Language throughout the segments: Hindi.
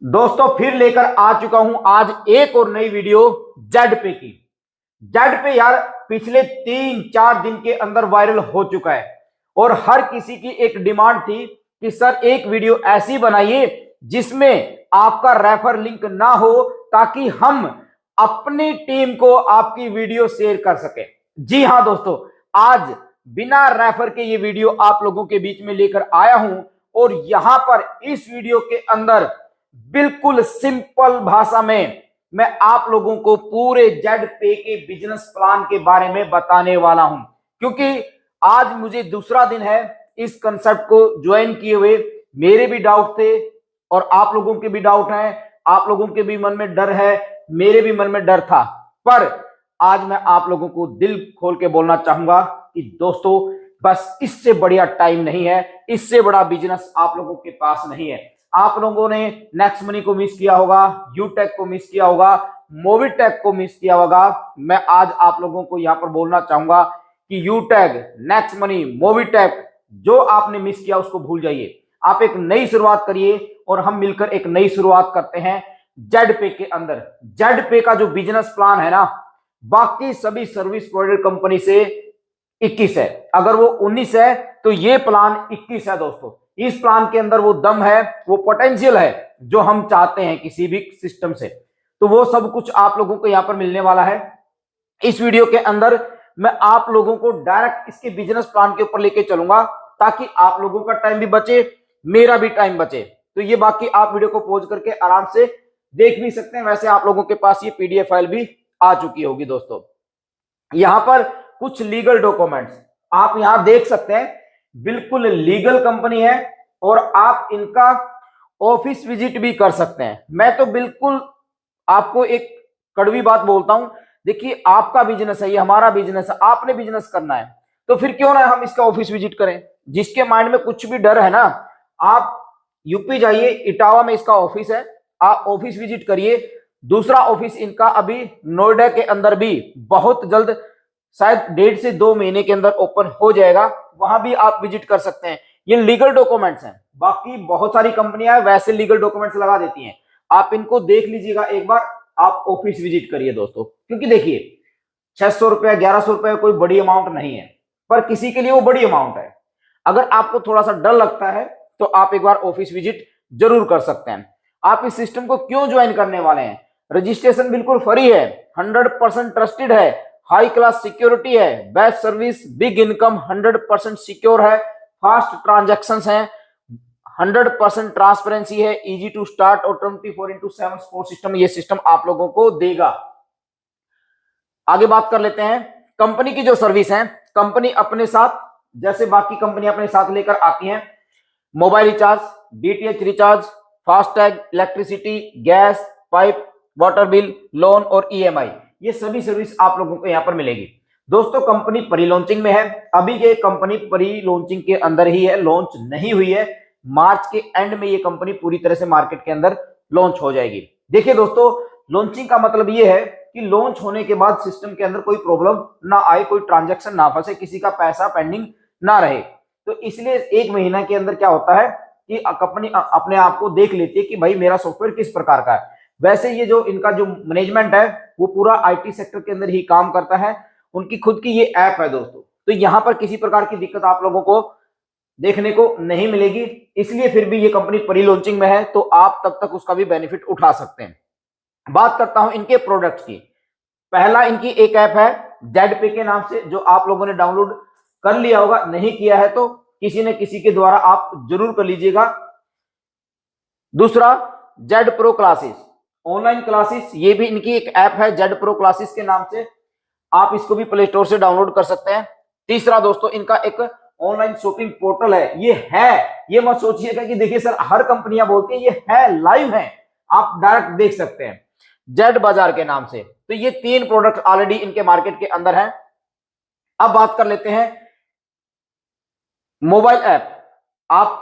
दोस्तों फिर लेकर आ चुका हूं आज एक और नई वीडियो जेड पे की। जेड पे यार पिछले 3-4 दिन के अंदर वायरल हो चुका है और हर किसी की एक डिमांड थी कि सर एक वीडियो ऐसी बनाइए जिसमें आपका रेफर लिंक ना हो ताकि हम अपनी टीम को आपकी वीडियो शेयर कर सके। जी हां दोस्तों, आज बिना रेफर के ये वीडियो आप लोगों के बीच में लेकर आया हूं और यहां पर इस वीडियो के अंदर बिल्कुल सिंपल भाषा में मैं आप लोगों को पूरे जेड पे के बिजनेस प्लान के बारे में बताने वाला हूं, क्योंकि आज मुझे दूसरा दिन है इस कंसेप्ट को ज्वाइन किए हुए। मेरे भी डाउट थे और आप लोगों के भी डाउट हैं, आप लोगों के भी मन में डर है, मेरे भी मन में डर था, पर आज मैं आप लोगों को दिल खोल के बोलना चाहूंगा कि दोस्तों बस इससे बढ़िया टाइम नहीं है, इससे बड़ा बिजनेस आप लोगों के पास नहीं है। आप लोगों ने नेक्स्ट मनी को मिस किया होगा, यूटेक को मिस किया होगा, मोविटेक को मिस किया होगा। मैं आज आप लोगों को यहां पर बोलना चाहूंगा कि यूटेक, नेक्स्ट मनी, मोविटेक जो आपने मिस किया उसको भूल जाइए। आप एक नई शुरुआत करिए और हम मिलकर एक नई शुरुआत करते हैं जेड पे के अंदर। जेड पे का जो बिजनेस प्लान है ना, बाकी सभी सर्विस प्रोवाइडर कंपनी से 21 है, अगर वो 19 है तो ये प्लान 21 है दोस्तों। इस प्लान के अंदर वो दम है, वो पोटेंशियल है जो हम चाहते हैं किसी भी सिस्टम से, तो वो सब कुछ आप लोगों को यहां पर मिलने वाला है। इस वीडियो के अंदर मैं आप लोगों को डायरेक्ट इसके बिजनेस प्लान के ऊपर लेके चलूंगा ताकि आप लोगों का टाइम भी बचे, मेरा भी टाइम बचे। तो ये बाकी आप वीडियो को पॉज करके आराम से देख भी सकते हैं। वैसे आप लोगों के पास ये पीडीएफ फाइल भी आ चुकी होगी दोस्तों। यहां पर कुछ लीगल डॉक्यूमेंट्स आप यहां देख सकते हैं, बिल्कुल लीगल कंपनी है और आप इनका ऑफिस विजिट भी कर सकते हैं। मैं तो बिल्कुल आपको एक कड़वी बात बोलता हूं, देखिए आपका बिजनेस है, ये हमारा बिजनेस है, आपने बिजनेस करना है तो फिर क्यों ना हम इसका ऑफिस विजिट करें। जिसके माइंड में कुछ भी डर है ना, आप यूपी जाइए, इटावा में इसका ऑफिस है, आप ऑफिस विजिट करिए। दूसरा ऑफिस इनका अभी नोएडा के अंदर भी बहुत जल्द, शायद 1.5 से 2 महीने के अंदर ओपन हो जाएगा, वहां भी आप विजिट कर सकते हैं। ये लीगल डॉक्यूमेंट्स हैं, बाकी बहुत सारी कंपनियां वैसे लीगल डॉक्यूमेंट्स लगा देती हैं, आप इनको देख लीजिएगा एक बार, आप ऑफिस विजिट करिए दोस्तों। क्योंकि देखिए 600 रुपया 1100 रुपया कोई बड़ी अमाउंट नहीं है, पर किसी के लिए वो बड़ी अमाउंट है। अगर आपको थोड़ा सा डर लगता है तो आप एक बार ऑफिस विजिट जरूर कर सकते हैं। आप इस सिस्टम को क्यों ज्वाइन करने वाले हैं? रजिस्ट्रेशन बिल्कुल फ्री है, 100% ट्रस्टेड है, हाई क्लास सिक्योरिटी है, best service, big income, 100% secure है, फास्ट ट्रांजैक्शंस हैं, 100% ट्रांसपेरेंसी है, इजी टू स्टार्ट और 24/7 सपोर्ट सिस्टम ये सिस्टम आप लोगों को देगा। आगे बात कर लेते हैं कंपनी की जो सर्विस है। कंपनी अपने साथ, जैसे बाकी कंपनी अपने साथ लेकर आती हैं, mobile recharge, DTH recharge, FASTag, electricity, gas, pipe, water bill, loan और ईएमआई, ये सभी सर्विस आप लोगों को यहां पर मिलेगी। दोस्तों कंपनी प्री लॉन्चिंग में है, अभी ये कंपनी प्री लॉन्चिंग के अंदर ही है, लॉन्च नहीं हुई है। मार्च के एंड में ये कंपनी पूरी तरह से मार्केट के अंदर लॉन्च हो जाएगी। देखिए दोस्तों, लॉन्चिंग का मतलब ये है कि लॉन्च होने के बाद सिस्टम के अंदर कोई प्रॉब्लम ना आए, कोई ट्रांजैक्शन ना फंसे, किसी का पैसा पेंडिंग ना रहे। तो इसलिए 1 महीना के अंदर क्या होता है कि कंपनी अपने आप को देख लेती है कि भाई मेरा सॉफ्टवेयर किस प्रकार का है। वैसे ये जो इनका जो मैनेजमेंट है वो पूरा आईटी सेक्टर के अंदर ही काम करता है, उनकी खुद की ये ऐप है दोस्तों। तो यहां पर किसी प्रकार की दिक्कत आप लोगों को देखने को नहीं मिलेगी, इसलिए फिर भी ये कंपनी प्री लॉन्चिंग में है, तो आप तब तक उसका भी बेनिफिट उठा सकते हैं। बात करता हूं इनके प्रोडक्ट्स की। पहला इनकी एक ऐप है जेड पे के नाम से, जो आप लोगों ने डाउनलोड कर लिया होगा, नहीं किया है तो किसी न किसी के द्वारा आप जरूर कर लीजिएगा। दूसरा Z pro classes, online classes, ये भी इनकी एक ऐप है जेड प्रो क्लासेस के नाम से, आप इसको भी प्ले स्टोर से डाउनलोड कर सकते हैं। तीसरा दोस्तों इनका एक ऑनलाइन शॉपिंग पोर्टल है, ये मत सोचिएगा कि देखिए सर हर कंपनियां बोलती है, ये है, लाइव है, आप डायरेक्ट देख सकते हैं जेड बाजार के नाम से। तो ये 3 प्रोडक्ट ऑलरेडी इनके मार्केट के अंदर हैं। अब बात कर लेते हैं मोबाइल ऐप, आप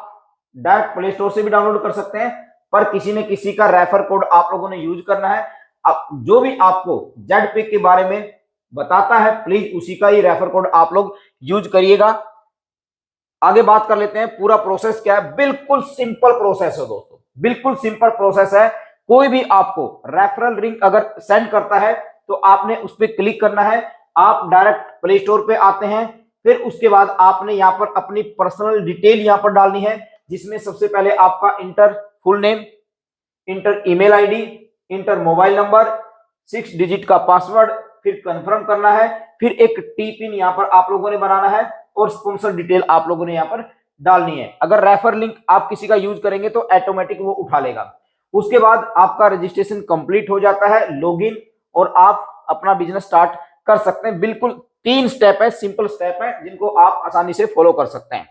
डायरेक्ट प्ले स्टोर से भी डाउनलोड कर सकते हैं, पर किसी न किसी का रेफर कोड आप लोगों ने यूज करना है। अब जो भी आपको जेड पे के बारे में बताता है प्लीज उसी का ही रेफर कोड आप लोग यूज करिएगा। आगे बात कर लेते हैं पूरा प्रोसेस क्या है। बिल्कुल सिंपल प्रोसेस है दोस्तों, बिल्कुल सिंपल प्रोसेस है। कोई भी आपको रेफरल लिंक अगर सेंड करता है तो आपने उस पर क्लिक करना है, आप डायरेक्ट प्ले स्टोर पे आते हैं, फिर उसके बाद आपने यहाँ पर अपनी पर्सनल डिटेल यहाँ पर डालनी है, जिसमें सबसे पहले आपका inter full name, inter email ID, inter mobile number, 6 digit का पासवर्ड, फिर कंफर्म करना है, फिर एक टी पिन यहाँ पर आप लोगों ने बनाना है और स्पॉन्सर डिटेल आप लोगों ने यहाँ पर डालनी है। अगर रेफर लिंक आप किसी का यूज करेंगे तो ऑटोमेटिक वो उठा लेगा। उसके बाद आपका रजिस्ट्रेशन कंप्लीट हो जाता है, लॉगिन, और आप अपना बिजनेस स्टार्ट कर सकते हैं। बिल्कुल 3 स्टेप है, सिंपल स्टेप है, जिनको आप आसानी से फॉलो कर सकते हैं।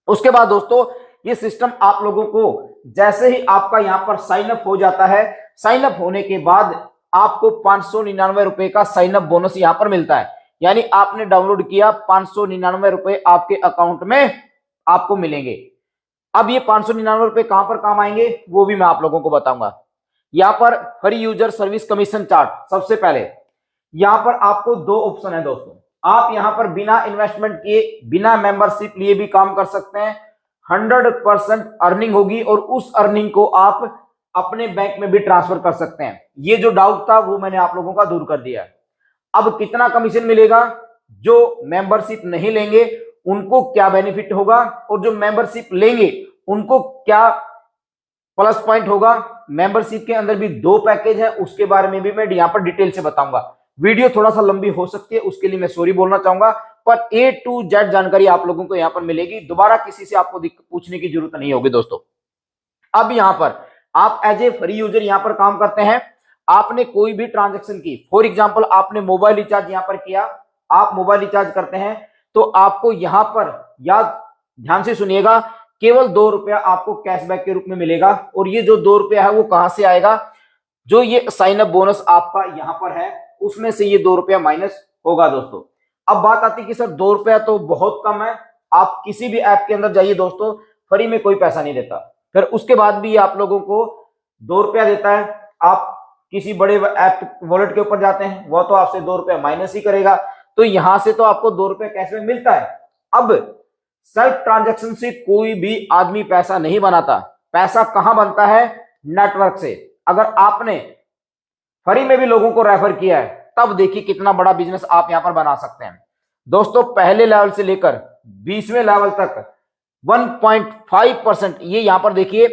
उसके बाद दोस्तों ये सिस्टम आप लोगों को जैसे ही आपका यहाँ पर साइन अप हो जाता है, साइन अप होने के बाद आपको 599 रुपए का साइन अप बोनस यहाँ पर मिलता है। यानी आपने डाउनलोड किया, 599 रुपए आपके अकाउंट में आपको मिलेंगे। अब ये 599 रुपए कहां पर काम आएंगे वो भी मैं आप लोगों को बताऊंगा। यहां पर free user service commission chart, सबसे पहले यहां पर आपको 2 ऑप्शन है दोस्तों। आप यहां पर बिना इन्वेस्टमेंट किए, बिना मेंबरशिप लिए भी काम कर सकते हैं। 100% अर्निंग होगी और उस अर्निंग को आप अपने बैंक में भी ट्रांसफर कर सकते हैं। ये जो डाउट था वो मैंने आप लोगों का दूर कर दिया है। अब कितना कमीशन मिलेगा, जो मेंबरशिप नहीं लेंगे उनको क्या बेनिफिट होगा, और जो मेंबरशिप लेंगे उनको क्या प्लस पॉइंट होगा। मेंबरशिप के अंदर भी 2 पैकेज है, उसके बारे में भी मैं यहाँ पर डिटेल से बताऊंगा। वीडियो थोड़ा सा लंबी हो सकती है, उसके लिए मैं सॉरी बोलना चाहूंगा, पर A to Z जानकारी आप लोगों को यहाँ पर मिलेगी। दोबारा किसी से आपको पूछने की जरूरत नहीं होगी दोस्तों। अब यहाँ पर आप एज ए फ्री यूजर यहाँ पर काम करते हैं। आपने कोई भी ट्रांजेक्शन की, फॉर एग्जाम्पल आपने मोबाइल रिचार्ज यहाँ पर किया, आप मोबाइल रिचार्ज करते हैं तो आपको यहाँ पर, याद ध्यान से सुनिएगा, केवल 2 रुपया आपको कैशबैक के रूप में मिलेगा। और ये जो 2 रुपया है वो कहां से आएगा, जो ये साइन अप बोनस आपका यहां पर है उसमें से ये 2 रुपया माइनस होगा दोस्तों। अब बात आती है कि सर 2 रुपया तो बहुत कम है। आप किसी भी ऐप के अंदर जाइए दोस्तों, फ्री में कोई पैसा नहीं देता, फिर उसके बाद भी ये आप लोगों को 2 रुपया देता है। आप किसी बड़े ऐप वॉलेट के ऊपर जाते हैं, वो तो आपसे 2 रुपया माइनस ही करेगा, तो यहां से तो आपको 2 रुपया कैशबैक मिलता है। अब सेल्फ ट्रांजैक्शन से कोई भी आदमी पैसा नहीं बनाता। पैसा कहां बनता है, नेटवर्क से। अगर आपने फ्री में भी लोगों को रेफर किया है तब देखिए कितना बड़ा बिजनेस आप यहां पर बना सकते हैं दोस्तों। पहले लेवल से लेकर 20वें लेवल तक 1.5%, ये यहां पर देखिए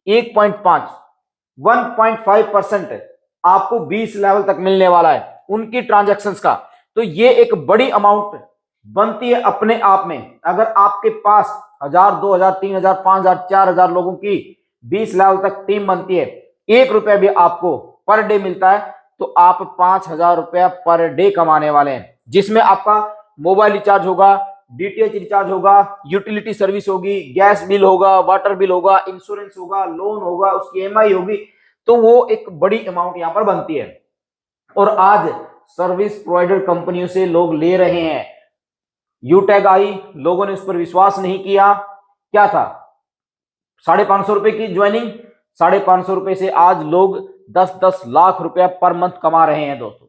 1.5% आपको 20 लेवल तक मिलने वाला है उनकी ट्रांजैक्शंस का। तो ये एक बड़ी अमाउंट बनती है अपने आप में। अगर आपके पास 1000, 2000, 3000, 5000, 4000 लोगों की 20 लेवल तक टीम बनती है, 1 रुपया भी आपको पर डे मिलता है, तो आप 5000 रुपया पर डे कमाने वाले हैं, जिसमें आपका मोबाइल रिचार्ज होगा, डीटीएच रिचार्ज होगा, यूटिलिटी सर्विस होगी, गैस बिल होगा, वाटर बिल होगा, इंश्योरेंस होगा, लोन होगा, उसकी ईएमआई होगी। तो वो एक बड़ी अमाउंट यहां पर बनती है। और आज सर्विस प्रोवाइडर कंपनियों से लोग ले रहे हैं। यूटैग आई, लोगों ने उस पर विश्वास नहीं किया, क्या था 550 रुपए की ज्वाइनिंग, 550 रुपए से आज लोग 10-10 लाख रुपया पर मंथ कमा रहे हैं दोस्तों।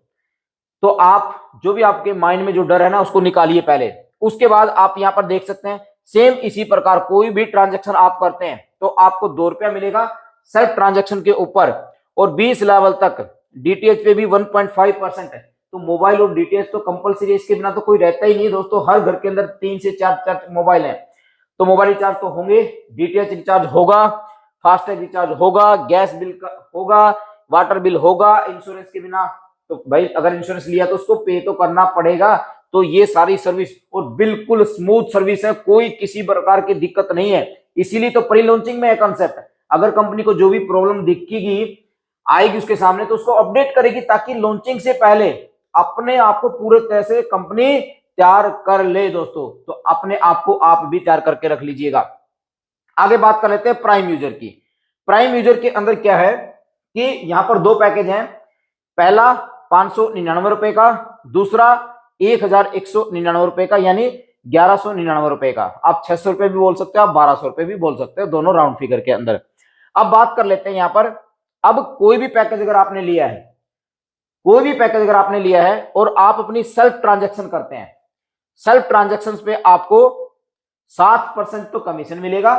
तो आप जो भी आपके माइंड में जो डर है ना उसको निकालिए पहले, उसके बाद आप यहां पर देख सकते हैं सेम इसी प्रकार कोई भी ट्रांजैक्शन आप करते हैं तो आपको 2 रुपया मिलेगा सेल्फ ट्रांजैक्शन के ऊपर। और 20 लेवल तक डीटीएच पे भी 1.5% है। तो मोबाइल और डीटीएच तो कंपलसरी, इसके बिना तो कोई रहता ही नहीं दोस्तों। हर घर के अंदर 3 से 4 मोबाइल हैं, तो मोबाइल रिचार्ज तो होंगे, डीटीएच रिचार्ज होगा, फास्टैग रिचार्ज होगा, गैस बिल का होगा, वाटर बिल होगा। इंश्योरेंस के बिना तो भाई अगर इंश्योरेंस लिया तो उसको पे तो करना पड़ेगा। तो ये सारी सर्विस और बिल्कुल स्मूथ सर्विस है, कोई किसी प्रकार की दिक्कत नहीं है। इसीलिए तो प्री लॉन्चिंग में है कंसेप्ट। अगर कंपनी को जो भी प्रॉब्लम दिखेगी आएगी उसके सामने तो उसको अपडेट करेगी, ताकि लॉन्चिंग से पहले अपने आप को पूरे तरह से कंपनी तैयार कर ले दोस्तों। तो अपने आप को आप भी तैयार करके रख लीजिएगा। आगे बात कर लेते हैं प्राइम यूजर की। प्राइम यूजर के अंदर क्या है कि यहां पर 2 पैकेज हैं। पहला 599 रुपए का, दूसरा 1199 रुपए का, यानी 1199 रुपए का। आप 600 रुपए भी बोल सकते हो, आप 1200 रुपए भी बोल सकते हो, दोनों राउंड फिगर के अंदर। अब बात कर लेते हैं यहां पर, अब कोई भी पैकेज अगर आपने लिया है, कोई भी पैकेज अगर आपने लिया है और आप अपनी सेल्फ ट्रांजैक्शन करते हैं, सेल्फ ट्रांजैक्शन पे आपको 7% तो कमीशन मिलेगा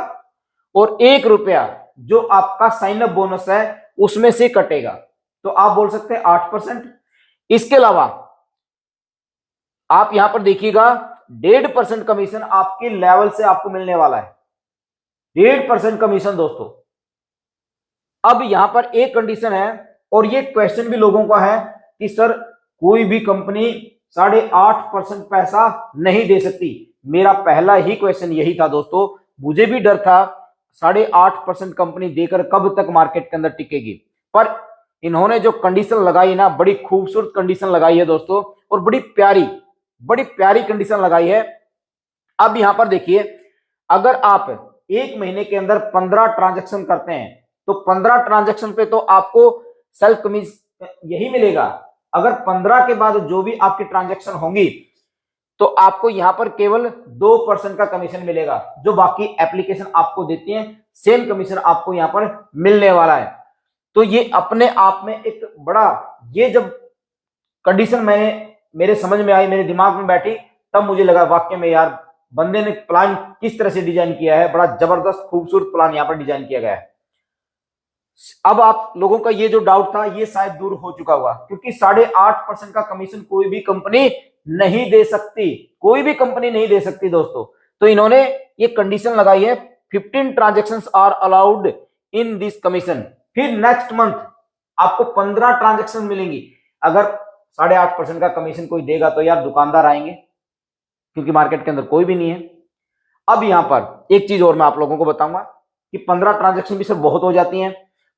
और 1 रुपया जो आपका साइन अप बोनस है उसमें से कटेगा। तो आप बोल सकते हैं 8%। इसके अलावा आप यहां पर देखिएगा 1.5% कमीशन आपके लेवल से आपको मिलने वाला है। 1.5% कमीशन दोस्तों। अब यहां पर एक कंडीशन है, और ये क्वेश्चन भी लोगों का है कि सर कोई भी कंपनी 8.5% पैसा नहीं दे सकती। मेरा पहला ही क्वेश्चन यही था दोस्तों, मुझे भी डर था 8.5% कंपनी देकर कब तक मार्केट के अंदर टिकेगी। पर इन्होंने जो कंडीशन लगाई ना, बड़ी खूबसूरत कंडीशन लगाई है दोस्तों, और बड़ी प्यारी कंडीशन लगाई है। अब यहां पर देखिए, अगर आप एक महीने के अंदर 15 ट्रांजैक्शन करते हैं तो 15 ट्रांजैक्शन पे तो आपको सेल्फ कमीशन यही मिलेगा। अगर 15 के बाद जो भी आपकी ट्रांजैक्शन होंगी तो आपको यहां पर केवल 2% का कमीशन मिलेगा। जो बाकी एप्लीकेशन आपको देती हैं सेम कमीशन आपको यहां पर मिलने वाला है। तो ये अपने आप में एक बड़ा, ये जब कंडीशन मेरे समझ में आई, मेरे दिमाग में बैठी, तब मुझे लगा वाकई में यार बंदे ने प्लान किस तरह से डिजाइन किया है, बड़ा जबरदस्त खूबसूरत प्लान यहां पर डिजाइन किया गया है। अब आप लोगों का ये जो डाउट था ये शायद दूर हो चुका होगा, क्योंकि 8.5% का कमीशन कोई भी कंपनी नहीं दे सकती, कोई भी कंपनी नहीं दे सकती दोस्तों। तो इन्होंने ये कंडीशन लगाई है 15 transactions are allowed in this commission. फिर नेक्स्ट मंथ आपको 15 ट्रांजेक्शन मिलेंगी। अगर 8.5% का कमीशन कोई देगा तो यार दुकानदार आएंगे, क्योंकि मार्केट के अंदर कोई भी नहीं है। अब यहां पर एक चीज और मैं आप लोगों को बताऊंगा कि 15 ट्रांजेक्शन भी सर बहुत हो जाती हैं,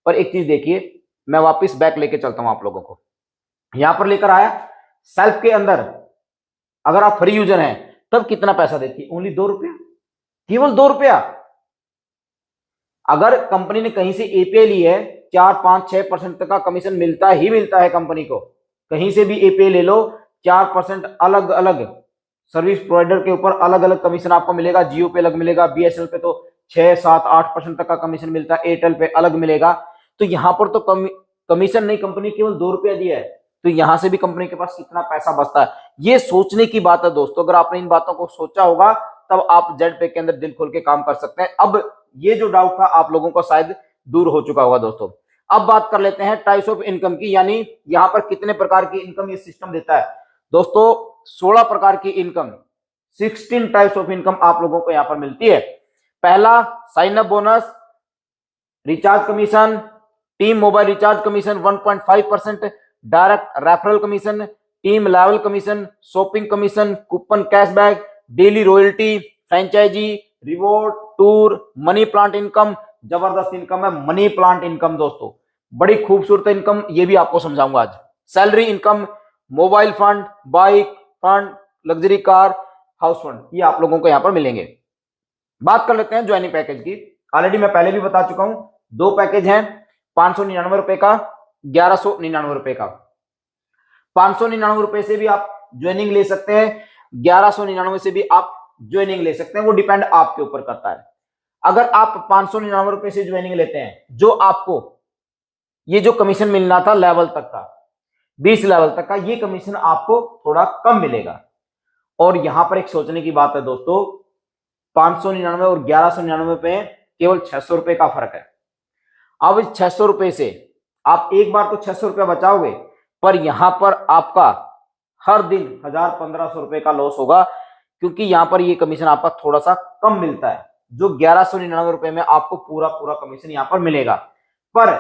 पर एक चीज देखिए, मैं वापस बैक लेके चलता हूं आप लोगों को। यहां पर लेकर आया सेल्फ के अंदर, अगर आप फ्री यूजर हैं तब कितना पैसा देती है? ओनली 2 रुपया, केवल 2 रुपया। अगर कंपनी ने कहीं से एपीआई ली है 4, 5, 6% तक का कमीशन मिलता ही मिलता है कंपनी को। कहीं से भी एपीआई ले लो 4% अलग अलग सर्विस प्रोवाइडर के ऊपर अलग अलग कमीशन आपको मिलेगा। जियो पे अलग मिलेगा, बीएसएनएल पे तो 6, 7, 8% तक का कमीशन मिलता है, एयरटेल पे अलग मिलेगा। तो यहां पर तो कमीशन नहीं, कंपनी केवल 2 रुपया दिया है। तो यहां से भी कंपनी के पास कितना पैसा बचता है, ये सोचने की बात है दोस्तों। अगर आपने इन बातों को सोचा होगा तब आप जेड पे के अंदर दिल खोल के काम कर सकते हैं। अब ये जो डाउट था आप लोगों को शायद दूर हो चुका होगा दोस्तों। अब बात कर लेते हैं टाइप्स ऑफ इनकम की, यानी यहां पर कितने प्रकार की इनकम ये सिस्टम देता है दोस्तों। 16 प्रकार की इनकम, 16 टाइप्स ऑफ इनकम आप लोगों को यहां पर मिलती है। पहला sign up bonus, recharge commission, team mobile recharge commission 1.5%, direct referral commission, team level commission, shopping commission, coupon cashback, daily royalty, franchisee, reward, tour, money plant income. जबरदस्त इनकम है मनी प्लांट इनकम दोस्तों, बड़ी खूबसूरत इनकम, ये भी आपको समझाऊंगा आज। Salary income, mobile fund, bike fund, luxury car, house fund, ये आप लोगों को यहां पर मिलेंगे। बात कर लेते हैं ज्वाइनिंग पैकेज की। ऑलरेडी मैं पहले भी बता चुका हूं, 2 पैकेज हैं, 599 रुपए का, 1199 रुपए का। 599 रुपए से भी आप ज्वाइनिंग ले सकते हैं, 1199 से भी आप ज्वाइनिंग ले सकते हैं, वो डिपेंड आपके ऊपर करता है। अगर आप 599 रुपए से ज्वाइनिंग लेते हैं, जो आपको ये जो कमीशन मिलना था लेवल तक का, 20 लेवल तक का, ये कमीशन आपको थोड़ा कम मिलेगा। और यहां पर एक सोचने की बात है दोस्तों, 599 और 1199 पे केवल 600 रुपए का फर्क है। अब इस 600 रुपए से आप एक बार तो 600 रुपया बचाओगे, पर यहां पर आपका हर दिन 1000-1500 रुपए का लॉस होगा, क्योंकि यहां पर ये कमीशन आपका थोड़ा सा कम मिलता है। जो 1199 रुपए में आपको पूरा पूरा कमीशन यहां पर मिलेगा। पर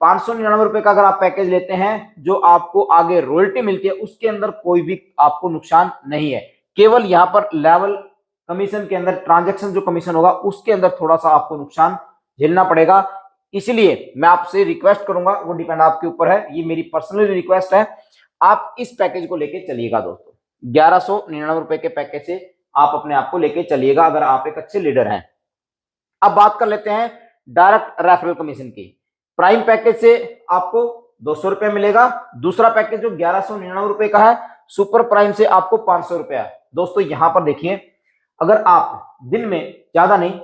599 रुपए का अगर आप पैकेज लेते हैं, जो आपको आगे रॉयल्टी मिलती है, उसके अंदर कोई भी आपको नुकसान नहीं है। केवल यहां पर लेवल कमीशन के अंदर ट्रांजैक्शन जो कमीशन होगा उसके अंदर थोड़ा सा आपको नुकसान झेलना पड़ेगा। इसलिए मैं आपसे रिक्वेस्ट करूंगा, वो डिपेंड आपके ऊपर है, ये मेरी पर्सनल रिक्वेस्ट है, आप इस पैकेज को लेके चलिएगा दोस्तों। 1199 रुपए के पैकेज से आप अपने आप को लेके चलिएगा अगर आप एक अच्छे लीडर हैं। अब बात कर लेते हैं डायरेक्ट रेफरल कमीशन की। प्राइम पैकेज से आपको 200 रुपए मिलेगा। दूसरा पैकेज जो 1199 रुपए का है, सुपर प्राइम से आपको 500 रुपया। दोस्तों यहां पर देखिए, अगर आप दिन में, ज्यादा नहीं,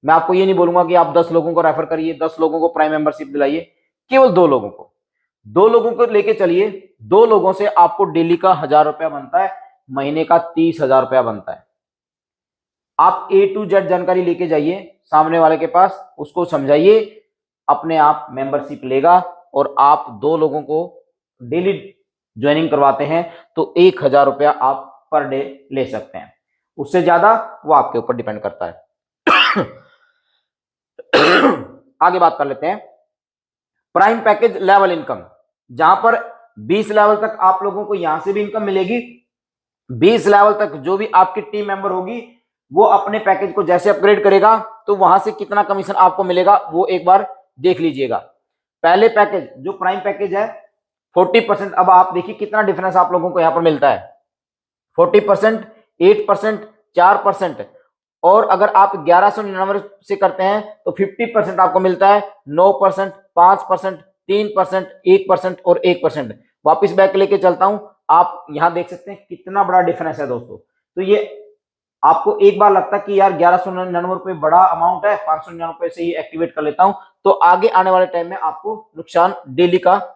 मैं आपको ये नहीं बोलूंगा कि आप 10 लोगों को रेफर करिए, 10 लोगों को प्राइम मेंबरशिप दिलाइए, केवल 2 लोगों को लेके चलिए। 2 लोगों से आपको डेली का 1000 रुपया बनता है, महीने का 30,000 रुपया बनता है। आप A to Z जानकारी लेके जाइए सामने वाले के पास, उसको समझाइए, अपने आप मेंबरशिप लेगा। और आप 2 लोगों को डेली ज्वाइनिंग करवाते हैं तो 1000 रुपया आप पर डे ले सकते हैं। उससे ज्यादा वो आपके ऊपर डिपेंड करता है। आगे बात कर लेते हैं प्राइम पैकेज लेवल इनकम, जहां पर 20 लेवल तक आप लोगों को यहां से भी इनकम मिलेगी। 20 लेवल तक जो भी आपकी टीम मेंबर होगी वो अपने पैकेज को जैसे अपग्रेड करेगा तो वहां से कितना कमीशन आपको मिलेगा वो एक बार देख लीजिएगा। पहले पैकेज जो प्राइम पैकेज है 40%, अब आप देखिए कितना डिफरेंस आप लोगों को यहां पर मिलता है। 40%, 8%, 4%, और अगर आप 1199 से करते हैं तो 50% आपको मिलता है, 9%, 5%, 3%, 1% और 1%। वापिस बैक लेके चलता हूं, आप यहां देख सकते हैं कितना बड़ा डिफरेंस है दोस्तों। तो ये आपको एक बार लगता है कि यार 1199 रुपए बड़ा अमाउंट है, 599 रुपए से ही एक्टिवेट कर लेता हूं, तो आगे आने वाले टाइम में आपको नुकसान डेली का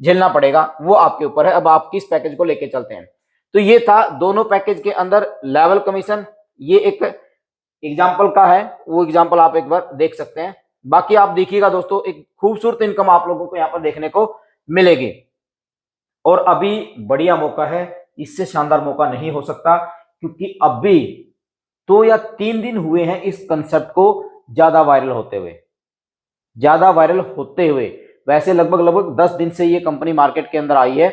झेलना पड़ेगा, वो आपके ऊपर है। अब आप किस पैकेज को लेके चलते हैं। तो ये था दोनों पैकेज के अंदर लेवल कमीशन, ये एक एग्जाम्पल का है, वो एग्जाम्पल आप एक बार देख सकते हैं। बाकी आप देखिएगा दोस्तों, एक खूबसूरत इनकम आप लोगों को यहाँ पर देखने को मिलेगी। और अभी बढ़िया मौका है, इससे शानदार मौका नहीं हो सकता, क्योंकि अभी 2 या 3 दिन हुए हैं इस कंसेप्ट को ज्यादा वायरल होते हुए। वैसे लगभग 10 दिन से ये कंपनी मार्केट के अंदर आई है,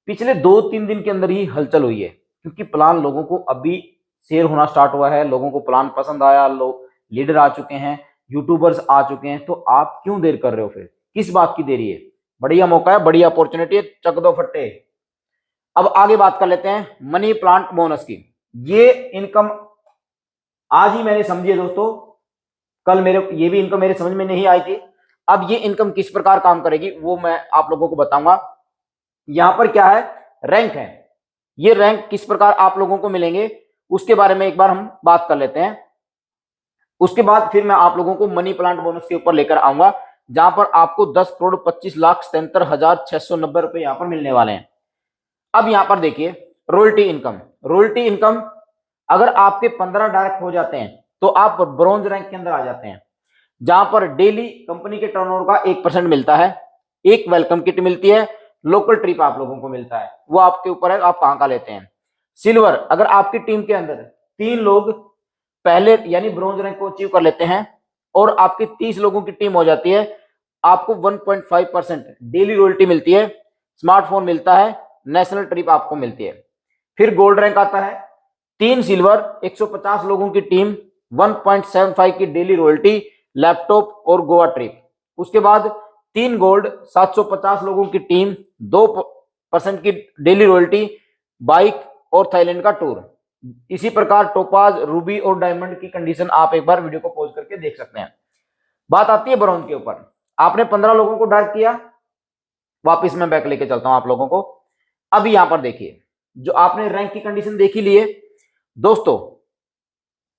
पिछले 2-3 दिन के अंदर ही हलचल हुई है, क्योंकि प्लान लोगों को अभी शेयर होना स्टार्ट हुआ है, लोगों को प्लान पसंद आया, लोग लीडर आ चुके हैं, यूट्यूबर्स आ चुके हैं। तो आप क्यों देर कर रहे हो, फिर किस बात की देरी है? बढ़िया मौका है, बढ़िया अपॉर्चुनिटी है, चक दो फट्टे। अब आगे बात कर लेते हैं मनी प्लांट बोनस की। ये इनकम आज ही मैंने समझी है दोस्तों, कल ये भी इनकम मेरे समझ में नहीं आई थी। अब ये इनकम किस प्रकार काम करेगी वो मैं आप लोगों को बताऊंगा। यहां पर क्या है, रैंक है, ये रैंक किस प्रकार आप लोगों को मिलेंगे उसके बारे में एक बार हम बात कर लेते हैं। उसके बाद फिर मैं आप लोगों को मनी प्लांट बोनस के ऊपर लेकर आऊंगा, जहां पर आपको 10,25,77,690 रुपए यहां पर मिलने वाले हैं। अब यहां पर देखिए रॉयल्टी इनकम अगर आपके 15 डायरेक्ट हो जाते हैं तो आप ब्रॉन्ज रैंक के अंदर आ जाते हैं, जहां पर डेली कंपनी के टर्नओवर का 1% मिलता है, एक वेलकम किट मिलती है, लोकल ट्रिप आप लोगों को मिलता है, वो आपके ऊपर है आप कहां का लेते हैं। सिल्वर, अगर आपकी टीम के अंदर 3 लोग पहले यानी ब्रॉन्ज रैंक को अचीव कर लेते हैं और आपकी 30 लोगों की टीम हो जाती है, आपको 1.5% डेली रॉयल्टी मिलती है, स्मार्टफोन मिलता है, नेशनल ट्रिप आपको मिलती है। फिर गोल्ड रैंक आता है, 3 सिल्वर, 150 लोगों की टीम, 1.75 की डेली रॉयल्टी, लैपटॉप और गोवा ट्रिप। उसके बाद 3 गोल्ड, 750 लोगों की टीम, 2% की डेली रॉयल्टी, बाइक और थाईलैंड का टूर। इसी प्रकार टोपाज, रूबी और डायमंड की कंडीशन आप एक बार वीडियो को पॉज करके देख सकते हैं। बात आती है ब्रॉन्ज के ऊपर, आपने 15 लोगों को डायरेक्ट किया, वापिस मैं बैक लेके चलता हूं आप लोगों को। अब यहां पर देखिए जो आपने रैंक की कंडीशन देखी लिए दोस्तों,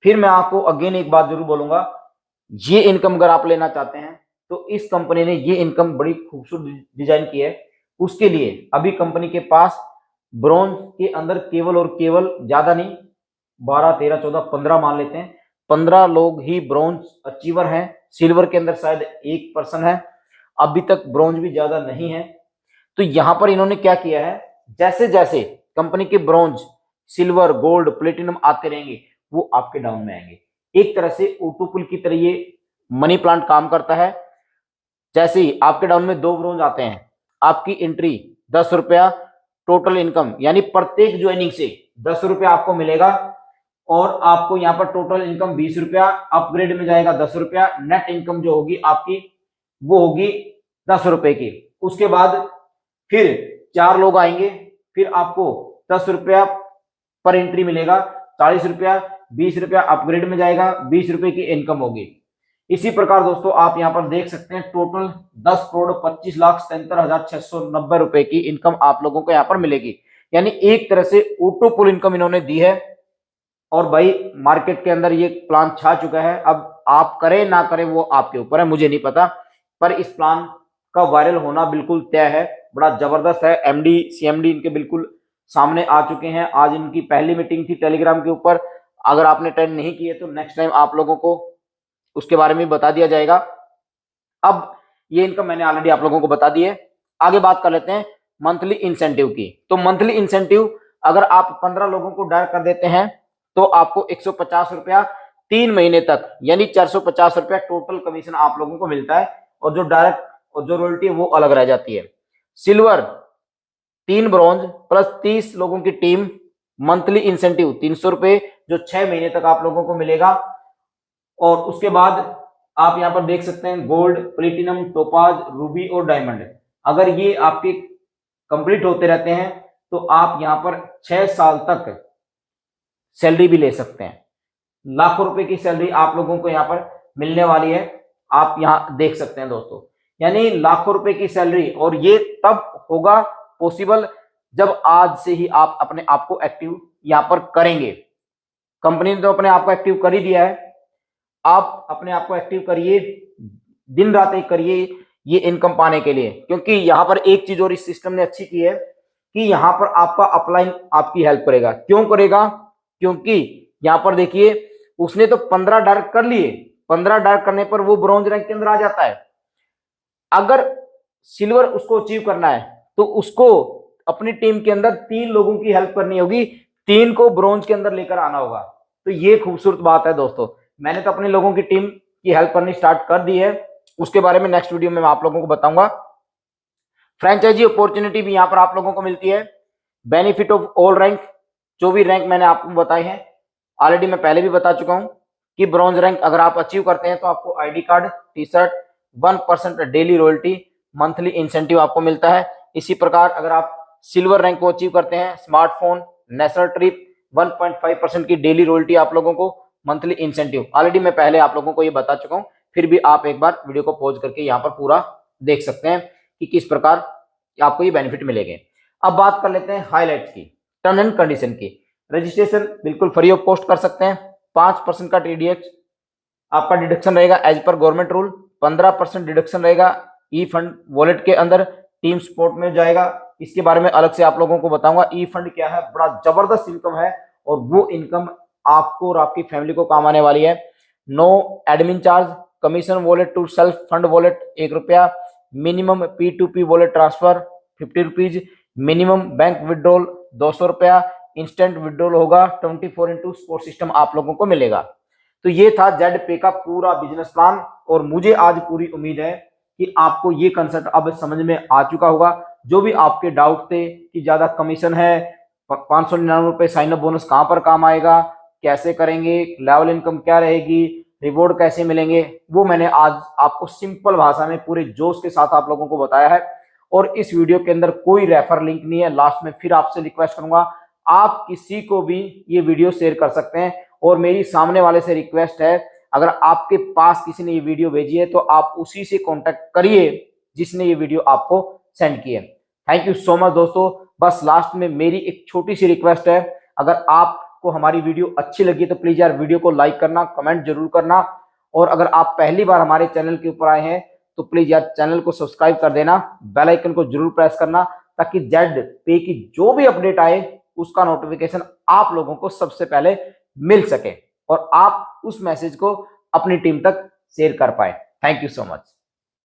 फिर मैं आपको अगेन एक बात जरूर बोलूंगा, ये इनकम अगर आप लेना चाहते हैं तो इस कंपनी ने ये इनकम बड़ी खूबसूरत डिजाइन की है। उसके लिए अभी कंपनी के पास ब्रॉन्ज के अंदर केवल और केवल, ज्यादा नहीं, 12, 13, 14, 15 मान लेते हैं, 15 लोग ही ब्रॉन्ज अचीवर हैं। सिल्वर के अंदर शायद 1 पर्सन है, अभी तक ब्रॉन्ज भी ज्यादा नहीं है। तो यहां पर इन्होंने क्या किया है, जैसे जैसे कंपनी के ब्रॉन्ज, सिल्वर, गोल्ड, प्लेटिनम आते रहेंगे वो आपके डाउन में आएंगे। एक तरह से ऑटो पुल की तरह ये मनी प्लांट काम करता है। जैसे ही आपके डाउन में 2 ब्रॉन्ज आते हैं, आपकी एंट्री 10 रुपया, टोटल इनकम यानी प्रत्येक ज्वाइनिंग से 10 रुपया आपको मिलेगा, और आपको यहाँ पर टोटल इनकम 20 रुपया, अपग्रेड में जाएगा 10 रुपया, नेट इनकम जो होगी आपकी वो होगी 10 रुपए की। उसके बाद फिर 4 लोग आएंगे, फिर आपको 10 रुपया पर एंट्री मिलेगा, 40 रुपया, 20 रुपया अपग्रेड में जाएगा, 20 रुपए की इनकम होगी। इसी प्रकार दोस्तों आप यहां पर देख सकते हैं टोटल 10,25,77,690 रुपए की इनकम आप लोगों को यहां पर मिलेगी। यानी एक तरह से ऑटो पुल इनकम इन्होंने दी है। और भाई मार्केट के अंदर ये प्लान छा चुका है, अब आप करें ना करें वो आपके ऊपर है, मुझे नहीं पता, पर इस प्लान का वायरल होना बिल्कुल तय है, बड़ा जबरदस्त है। एमडी, सीएमडी इनके बिल्कुल सामने आ चुके हैं। आज इनकी पहली मीटिंग थी टेलीग्राम के ऊपर, अगर आपने अटेंड नहीं किए तो नेक्स्ट टाइम आप लोगों को उसके बारे में बता दिया जाएगा। अब ये इनकम मैंने ऑलरेडी आप लोगों को बता दी है। आगे बात कर लेते हैं मंथली इंसेंटिव की। तो मंथली इंसेंटिव अगर आप 15 लोगों को डायरेक्ट कर देते हैं तो आपको 150 रुपया 3 महीने तक, यानी 450 रुपया टोटल कमीशन आप लोगों को मिलता है। और जो डायरेक्ट और जो रॉयल्टी है वो अलग रह जाती है। सिल्वर 3 ब्रॉन्ज प्लस 30 लोगों की टीम, मंथली इंसेंटिव 300 रुपए, जो 6 महीने तक आप लोगों को मिलेगा। और उसके बाद आप यहां पर देख सकते हैं गोल्ड, प्लेटिनम, टोपाज, रूबी और डायमंड। अगर ये आपके कंप्लीट होते रहते हैं तो आप यहां पर 6 साल तक सैलरी भी ले सकते हैं। लाखों रुपए की सैलरी आप लोगों को यहां पर मिलने वाली है, आप यहां देख सकते हैं दोस्तों। यानी लाखों रुपए की सैलरी, और ये तब होगा पॉसिबल जब आज से ही आप अपने आप को एक्टिव यहां पर करेंगे। कंपनी ने तो अपने आप को एक्टिव कर ही दिया है, आप अपने आप को एक्टिव करिए, दिन रात एक करिए ये इनकम पाने के लिए। क्योंकि यहां पर एक चीज और इस सिस्टम ने अच्छी की है कि यहां पर आपका अपलाइन आपकी हेल्प करेगा। क्यों करेगा? क्योंकि यहां पर देखिए उसने तो 15 डायरेक्ट कर लिए, 15 डायरेक्ट करने पर वो ब्रॉन्ज रैंक के अंदर आ जाता है। अगर सिल्वर उसको अचीव करना है तो उसको अपनी टीम के अंदर 3 लोगों की हेल्प करनी होगी, 3 को ब्रॉन्ज के अंदर लेकर आना होगा। तो ये खूबसूरत बात है दोस्तों। मैंने तो अपने लोगों की टीम की हेल्प करनी स्टार्ट कर दी है, उसके बारे में नेक्स्ट वीडियो में मैं आप लोगों को बताऊंगा। फ्रेंचाइजी अपॉर्चुनिटी भी यहां पर आप लोगों को मिलती है। बेनिफिट ऑफ ऑल रैंक, जो भी रैंक मैंने आपको बताए हैं ऑलरेडी मैं पहले भी बता चुका हूं कि ब्रॉन्ज रैंक अगर आप अचीव करते हैं तो आपको ID card, T shirt, 1% daily royalty, monthly incentive आपको मिलता है। इसी प्रकार अगर आप सिल्वर रैंक को अचीव करते हैं, स्मार्टफोन, नेशनल ट्रिप, 1.5% की डेली रॉयल्टी आप लोगों को, मंथली इंसेंटिव ऑलरेडी मैं पहले आप लोगों को ये बता चुका हूं। फिर भी आप एक बार वीडियो को पॉज करके यहाँ पर पूरा देख सकते हैं कि किस प्रकार आपको ये बेनिफिट मिलेंगे। अब बात कर लेते हैं हाईलाइट्स की, टर्म एंड कंडीशन की। रजिस्ट्रेशन बिल्कुल फ्री ऑफ कॉस्ट कर सकते हैं। 5% का टीडीएस आपका डिडक्शन रहेगा as per government rule. 15% deduction रहेगा ई फंड वॉलेट के अंदर, टीम सपोर्ट में जाएगा। इसके बारे में अलग से आप लोगों को बताऊंगा। ई फंड क्या है, बड़ा जबरदस्त इनकम है और वो इनकम आपको और आपकी फैमिली को काम आने वाली है। No admin charge, commission wallet to self fund wallet 1 रुपया, minimum P2P wallet transfer 50 rupees, minimum bank withdrawal 200 रुपया, इंस्टेंट विड्रॉल होगा 24x सपोर्ट सिस्टम आप लोगों को मिलेगा। तो ये था जेड पे का पूरा बिजनेस प्लान और मुझे आज पूरी उम्मीद है कि आपको ये कंसेप्ट अब समझ में आ चुका होगा। जो भी आपके डाउट थे कि ज्यादा कमीशन है, 599 रुपए साइन अप बोनस कहां पर काम आएगा, कैसे करेंगे, लेवल इनकम क्या रहेगी, रिवॉर्ड कैसे मिलेंगे, वो मैंने आज आपको सिंपल भाषा में पूरे जोश के साथ आप लोगों को बताया है। और इस वीडियो के अंदर कोई रेफर लिंक नहीं है। लास्ट में फिर आपसे रिक्वेस्ट करूंगा, आप किसी को भी ये वीडियो शेयर कर सकते हैं। और मेरी सामने वाले से रिक्वेस्ट है, अगर आपके पास किसी ने ये वीडियो भेजी है तो आप उसी से कांटेक्ट करिए जिसने ये वीडियो आपको सेंड की है। थैंक यू सो मच दोस्तों। बस लास्ट में मेरी एक छोटी सी रिक्वेस्ट है, अगर आपको हमारी वीडियो अच्छी लगी तो प्लीज यार वीडियो को लाइक करना, कमेंट जरूर करना। और अगर आप पहली बार हमारे चैनल के ऊपर आए हैं तो प्लीज यार चैनल को सब्सक्राइब कर देना, बेल आइकन को जरूर प्रेस करना, ताकि जेड पे की जो भी अपडेट आए उसका नोटिफिकेशन आप लोगों को सबसे पहले मिल सके और आप उस मैसेज को अपनी टीम तक शेयर कर पाए। Thank you so much.